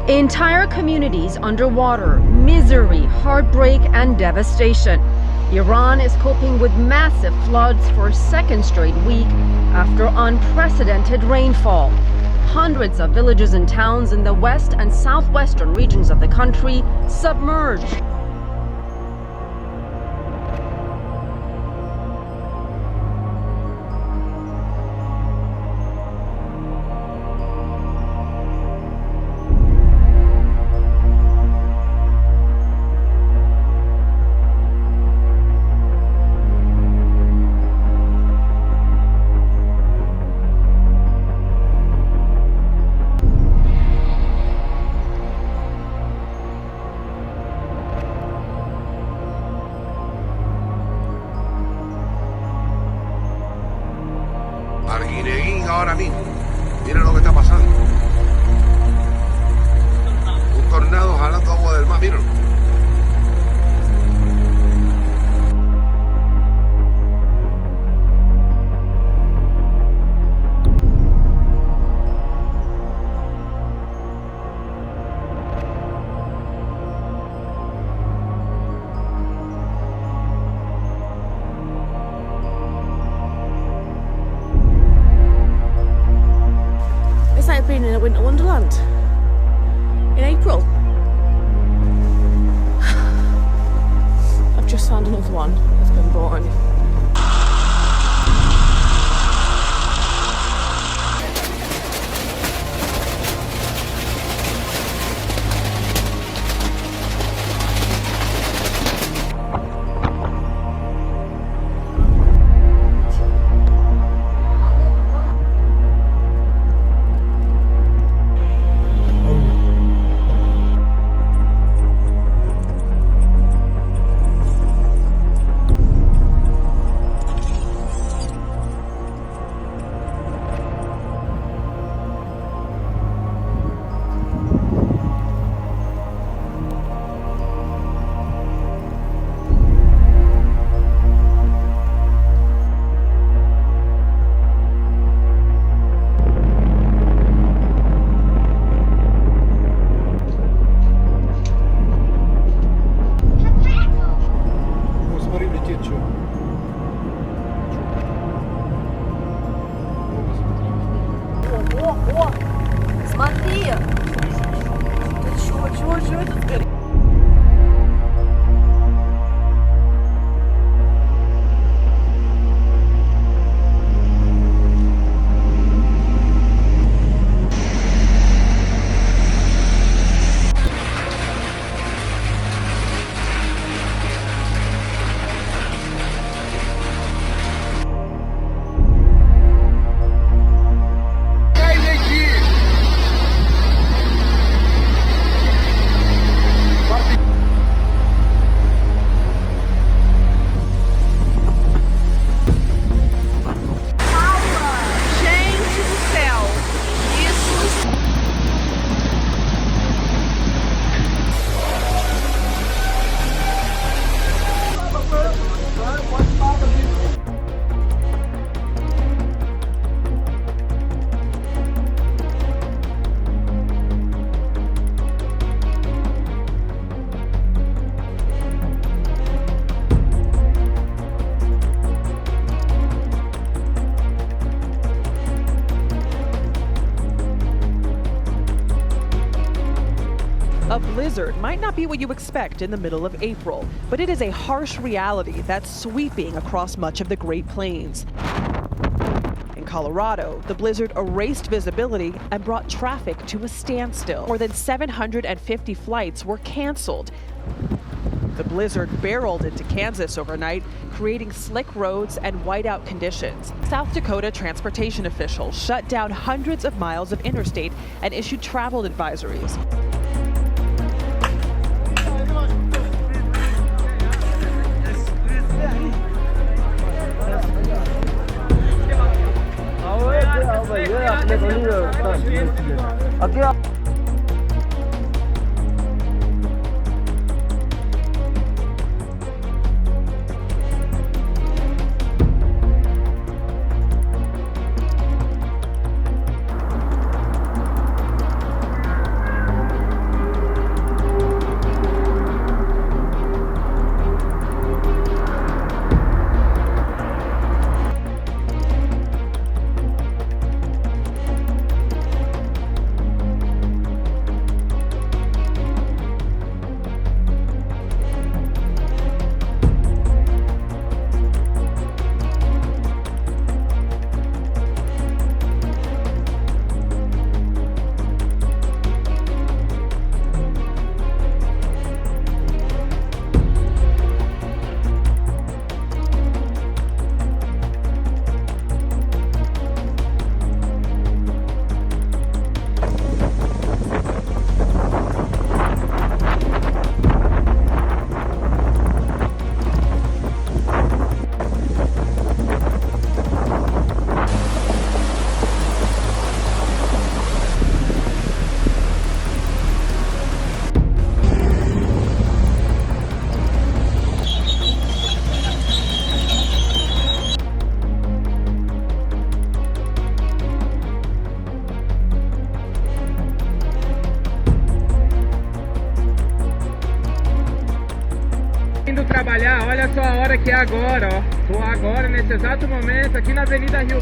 Entire communities underwater, misery, heartbreak, and devastation. Iran is coping with massive floods for a second straight week after unprecedented rainfall. Hundreds of villages and towns in the west and southwestern regions of the country submerged. Ahora mismo, miren lo que está pasando. Un tornado jalando agua del mar, mírenlo. Been in a winter wonderland in April. I've just found another one that's been born. Смотри! Чего это горит? A blizzard might not be what you expect in the middle of April, but it is a harsh reality that's sweeping across much of the Great Plains. In Colorado, the blizzard erased visibility and brought traffic to a standstill. More than 750 flights were canceled. The blizzard barreled into Kansas overnight, creating slick roads and whiteout conditions. South Dakota transportation officials shut down hundreds of miles of interstate and issued travel advisories. olha só a hora que é agora, ó. Tô agora, nesse exato momento, aqui na Avenida Rio.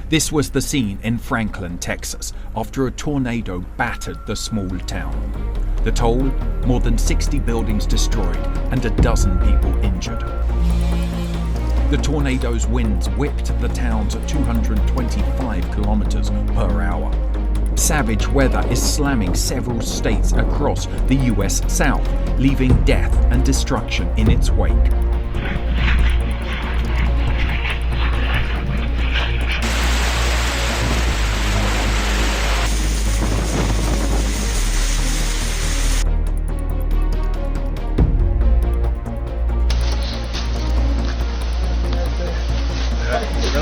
This was the scene in Franklin, Texas, after a tornado battered the small town. The toll, more than 60 buildings destroyed and a dozen people injured. The tornado's winds whipped the towns at 225 kilometers per hour. Savage weather is slamming several states across the US South, leaving death and destruction in its wake.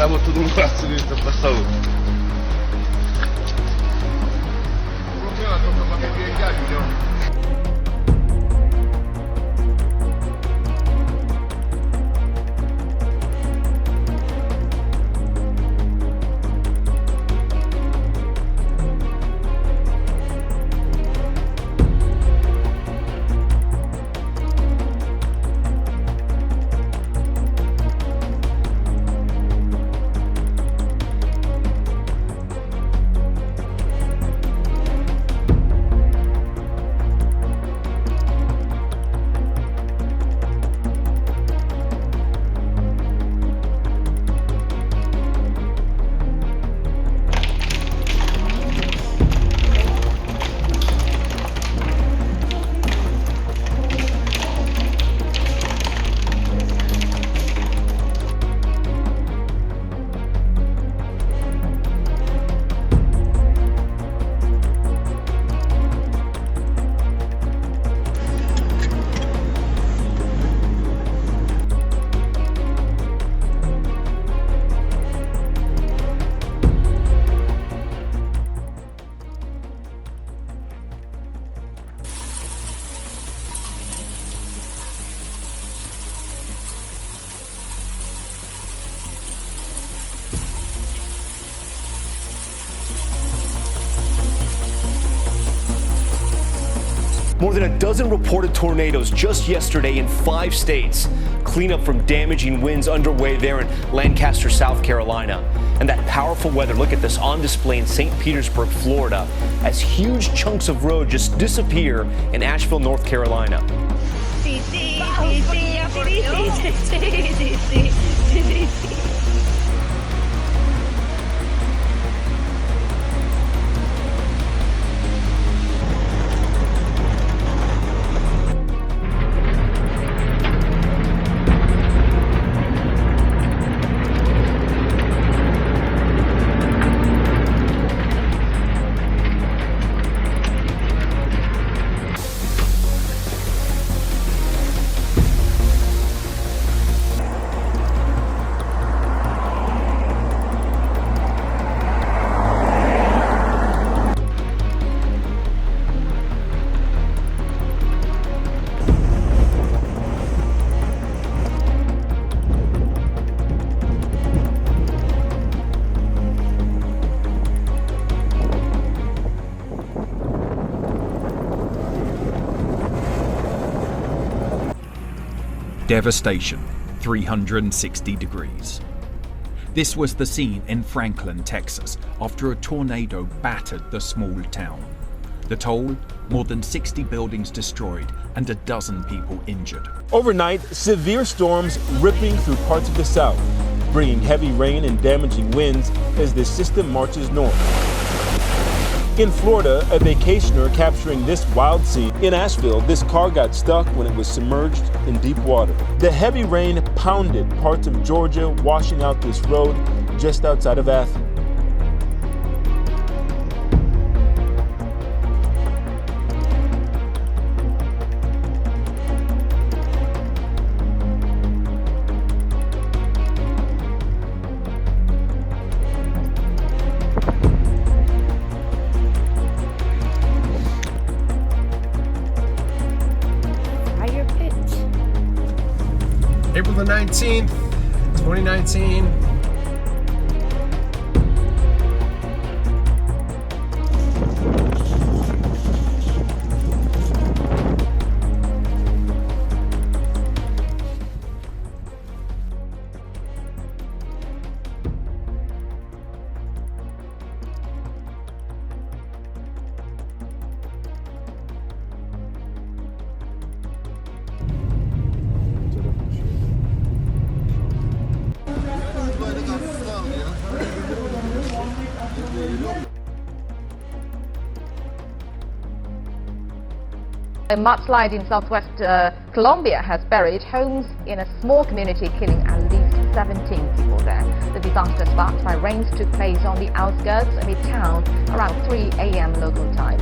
Grabou tudo no braço dele, tá passando. More than a dozen reported tornadoes just yesterday in 5 states. Cleanup from damaging winds underway there in Lancaster, South Carolina. And that powerful weather, look at this, on display in St. Petersburg, Florida, as huge chunks of road just disappear in Asheville, North Carolina. Devastation, 360 degrees. This was the scene in Franklin, Texas, after a tornado battered the small town. The toll, more than 60 buildings destroyed and a dozen people injured. Overnight, severe storms ripping through parts of the South, bringing heavy rain and damaging winds as the system marches north. In Florida, a vacationer capturing this wild scene. In Asheville, this car got stuck when it was submerged in deep water. The heavy rain pounded parts of Georgia, washing out this road just outside of Athens. April the 19th, 2019. A mudslide in southwest Colombia has buried homes in a small community, killing at least 17 people there. The disaster sparked by rains took place on the outskirts of a town around 3 a.m. local time.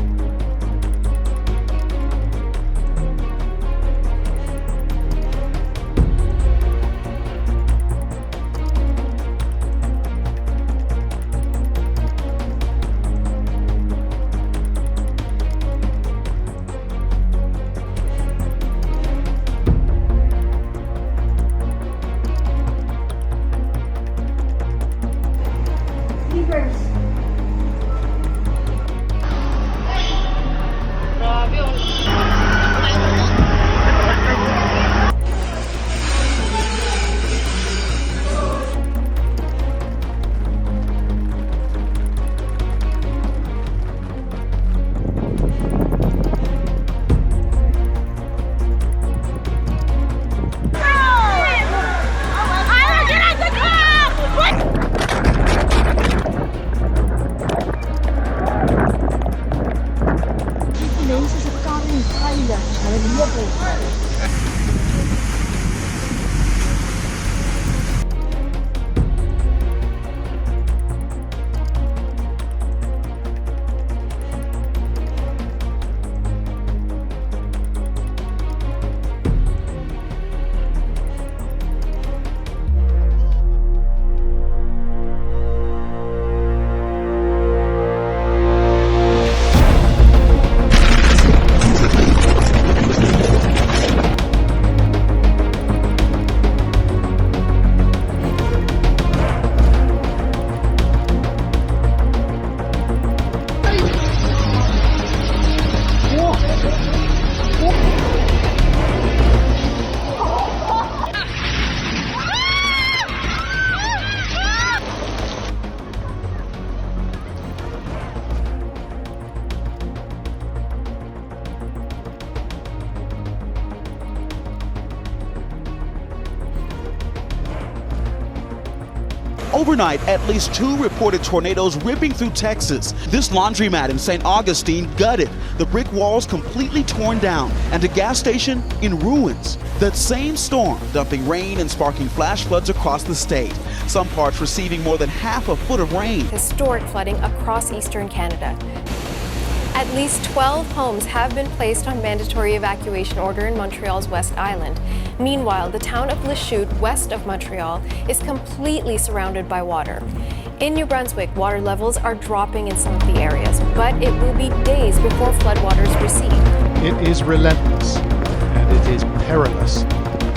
Overnight, at least 2 reported tornadoes ripping through Texas. This laundromat in St. Augustine gutted, the brick walls completely torn down, and a gas station in ruins. That same storm dumping rain and sparking flash floods across the state, some parts receiving more than half a foot of rain. Historic flooding across eastern Canada. At least 12 homes have been placed on mandatory evacuation order in Montreal's West Island. Meanwhile, the town of Lachute, west of Montreal, is completely surrounded by water. In New Brunswick, water levels are dropping in some of the areas, but it will be days before floodwaters recede. It is relentless and it is perilous,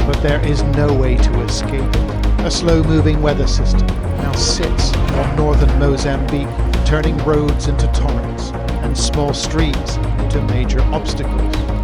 but there is no way to escape it. A slow-moving weather system now sits on northern Mozambique, turning roads into torrents and small streams into major obstacles.